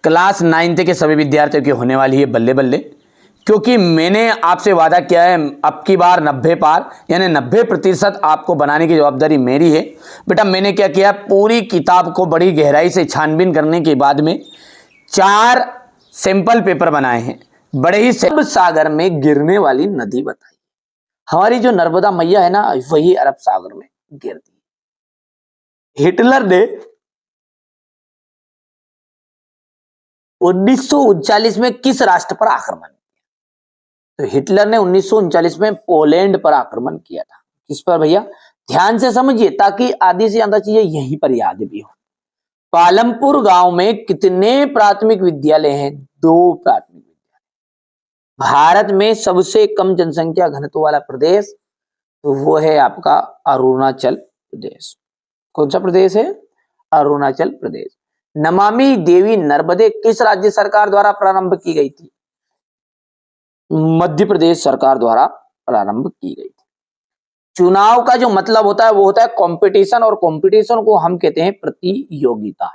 Class 9th के सभी विद्यार्थियों की होने वाली है बल्ले बल्ले, क्योंकि मैंने आपसे वादा किया है अब की बार 90 पार यानी 90% आपको बनाने की जवाबदारी मेरी है। बेटा मैंने क्या किया, पूरी किताब को बड़ी गहराई से छानबीन करने के बाद में 4 सैंपल पेपर बनाए हैं। बड़े ही सब सागर में गिरने वाली नदी बताई। हमारी जो नर्मदा मैया है ना, वही अरब सागर में गिरती है। हिटलर ने 1939 में किस राष्ट्र पर आक्रमण किया? तो हिटलर ने 1939 में पोलैंड पर आक्रमण किया था। किस पर भैया? ध्यान से समझिए ताकि आधी से ज्यादा चीजें यहीं पर याद भी हो। पालमपुर गांव में कितने प्राथमिक विद्यालय हैं? 2 प्राथमिक विद्यालय। भारत में सबसे कम जनसंख्या घनत्व वाला प्रदेश तो वो है आपका अरुणाचल प्रदेश। कौन सा प्रदेश है? अरुणाचल प्रदेश। नमामि देवी नर्मदे किस राज्य सरकार द्वारा प्रारंभ की गई थी? मध्य प्रदेश सरकार द्वारा प्रारंभ की गई थी। चुनाव का जो मतलब होता है वो होता है कंपटीशन, और कंपटीशन को हम कहते हैं प्रतियोगिता।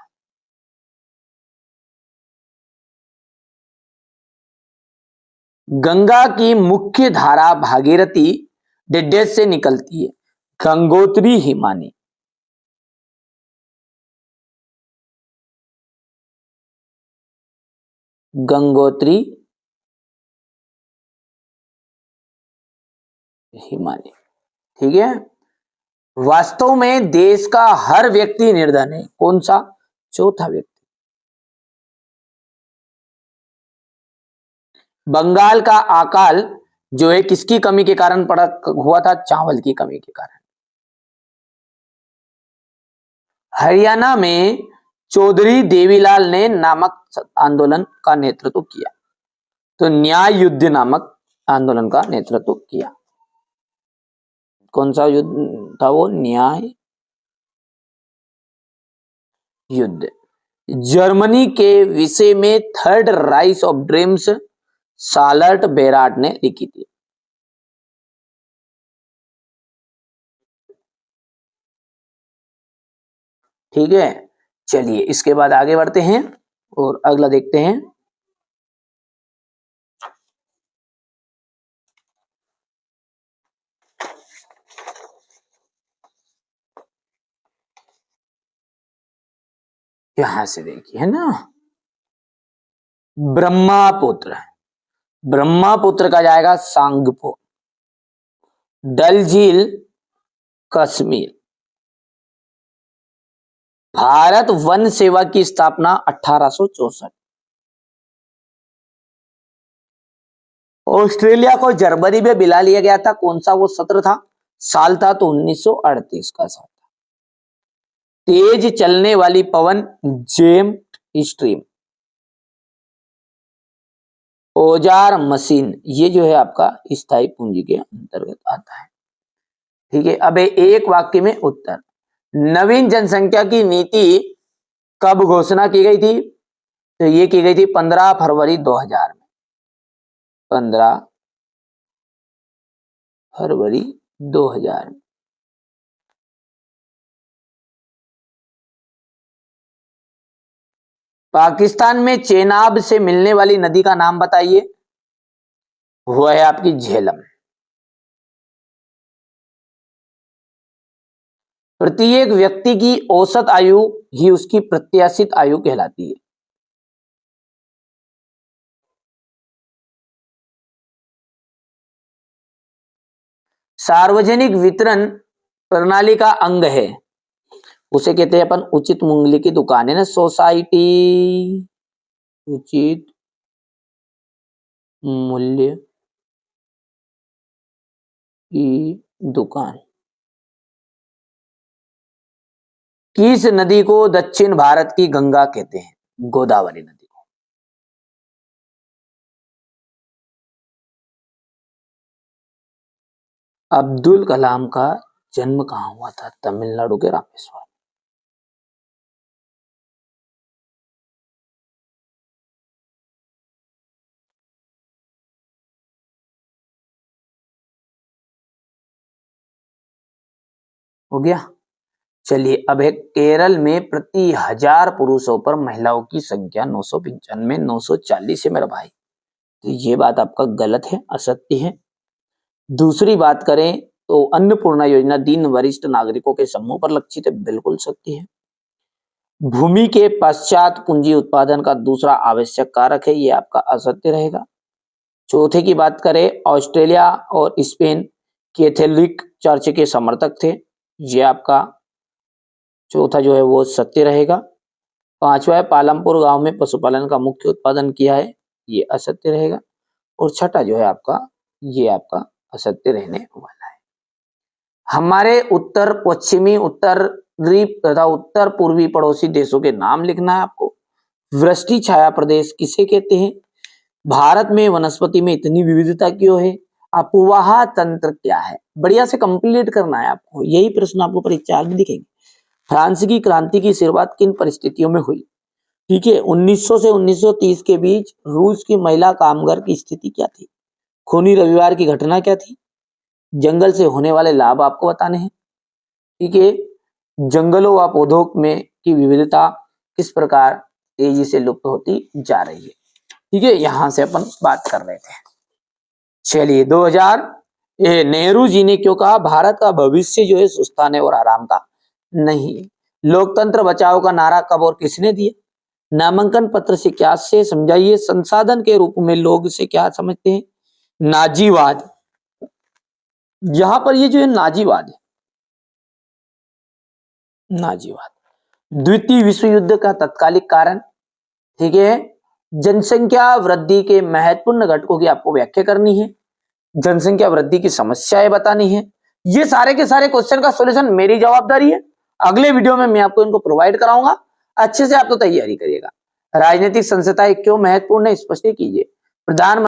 गंगा की मुख्य धारा भागीरथी डेडेस से निकलती है। गंगोत्री हिमानी। गंगोत्री हिमानी, ठीक है। वास्तव में देश का हर व्यक्ति निर्धन है। कौन सा? चौथा व्यक्ति। बंगाल का अकाल जो है किसकी कमी के कारण पड़ा हुआ था? चावल की कमी के कारण। हरियाणा में चौधरी देवीलाल ने नामक आंदोलन का नेतृत्व किया। तो न्याय युद्ध नामक आंदोलन का नेतृत्व किया। कौन सा युद्ध था वो? न्याय युद्ध। जर्मनी के विषय में थर्ड राइज ऑफ ड्रीम्स सालर्ट बेराट ने लिखी थी। ठीक है, चलिए इसके बाद आगे बढ़ते हैं और अगला देखते हैं। यहां से देखिए, है ना, ब्रह्मपुत्र। ब्रह्मपुत्र का जाएगा सांगपो। डल झील कश्मीर। भारत वन सेवा की स्थापना 1864। ऑस्ट्रेलिया को जर्मनी में मिला लिया गया था। कौन सा वो सत्र था? साल था तो 1938 का साल था। तेज चलने वाली पवन जेट स्ट्रीम। औजार मशीन ये जो है आपका स्थायी पूंजी के अंतर्गत आता है। ठीक है, अब एक वाक्य में उत्तर। नवीन जनसंख्या की नीति कब घोषणा की गई थी? तो ये की गई थी 15 फरवरी 2000 में। 15 फरवरी 2000 में। पाकिस्तान में चेनाब से मिलने वाली नदी का नाम बताइए। वो है आपकी झेलम। प्रत्येक व्यक्ति की औसत आयु ही उसकी प्रत्याशित आयु कहलाती है। सार्वजनिक वितरण प्रणाली का अंग है, उसे कहते हैं अपन उचित मूल्य की दुकान, है ना, सोसाइटी उचित मूल्य की दुकान। किस नदी को दक्षिण भारत की गंगा कहते हैं? गोदावरी नदी को। अब्दुल कलाम का जन्म कहां हुआ था? तमिलनाडु के रामेश्वर। हो गया। चलिए अब है केरल में प्रति 1000 पुरुषों पर महिलाओं की संख्या 995, 940 है मेरा भाई। तो ये बात आपका गलत है, असत्य है। दूसरी बात करें तो अन्नपूर्णा योजना दीन वरिष्ठ नागरिकों के समूह पर लक्षित है, बिल्कुल सत्य है। भूमि के पश्चात पूंजी उत्पादन का दूसरा आवश्यक कारक है, ये आपका असत्य रहेगा। चौथे की बात करें, ऑस्ट्रेलिया और स्पेन कैथोलिक चर्च के समर्थक थे, ये आपका चौथा जो है वो सत्य रहेगा। पांचवा है, पालमपुर गांव में पशुपालन का मुख्य उत्पादन किया है, ये असत्य रहेगा। और छठा जो है आपका, ये आपका असत्य रहने वाला है। हमारे उत्तर पश्चिमी, उत्तरी तथा उत्तर पूर्वी पड़ोसी देशों के नाम लिखना है आपको। वृष्टि छाया प्रदेश किसे कहते हैं? भारत में वनस्पति में इतनी विविधता क्यों है? अफवाह तंत्र क्या है? बढ़िया से कंप्लीट करना है आपको, यही प्रश्न आपको परीक्षा में दिखेंगे। फ्रांस की क्रांति की शुरुआत किन परिस्थितियों में हुई? ठीक है, 1900 से 1930 के बीच रूस की महिला कामगार की स्थिति क्या थी? खूनी रविवार की घटना क्या थी? जंगल से होने वाले लाभ आपको बताने हैं। ठीक है, जंगलों व पौधों में की विविधता किस प्रकार तेजी से लुप्त होती जा रही है। ठीक है, यहां से अपन बात कर रहे थे। चलिए 2000 नेहरू जी ने क्यों कहा भारत का भविष्य जो है सुस्ताने और आराम का नहीं। लोकतंत्र बचाओ का नारा कब और किसने दिया? नामांकन पत्र से क्या से समझाइए। संसाधन के रूप में लोग से क्या समझते हैं? नाजीवाद। यहां पर ये जो है नाजीवाद है, नाजीवाद। द्वितीय विश्व युद्ध का तत्कालिक कारण, ठीक है, जनसंख्या वृद्धि के महत्वपूर्ण घटकों की आपको व्याख्या करनी है, जनसंख्या वृद्धि की समस्याएं बतानी है। ये सारे के सारे क्वेश्चन का सॉल्यूशन मेरी जवाबदारी है। अगले वीडियो में मैं आपको इनको प्रोवाइड कराऊंगा, अच्छे से आप तो तैयारी करिएगा। राजनीतिक संस्थाएं क्यों महत्वपूर्ण है, स्पष्ट कीजिए। प्रधानमंत्री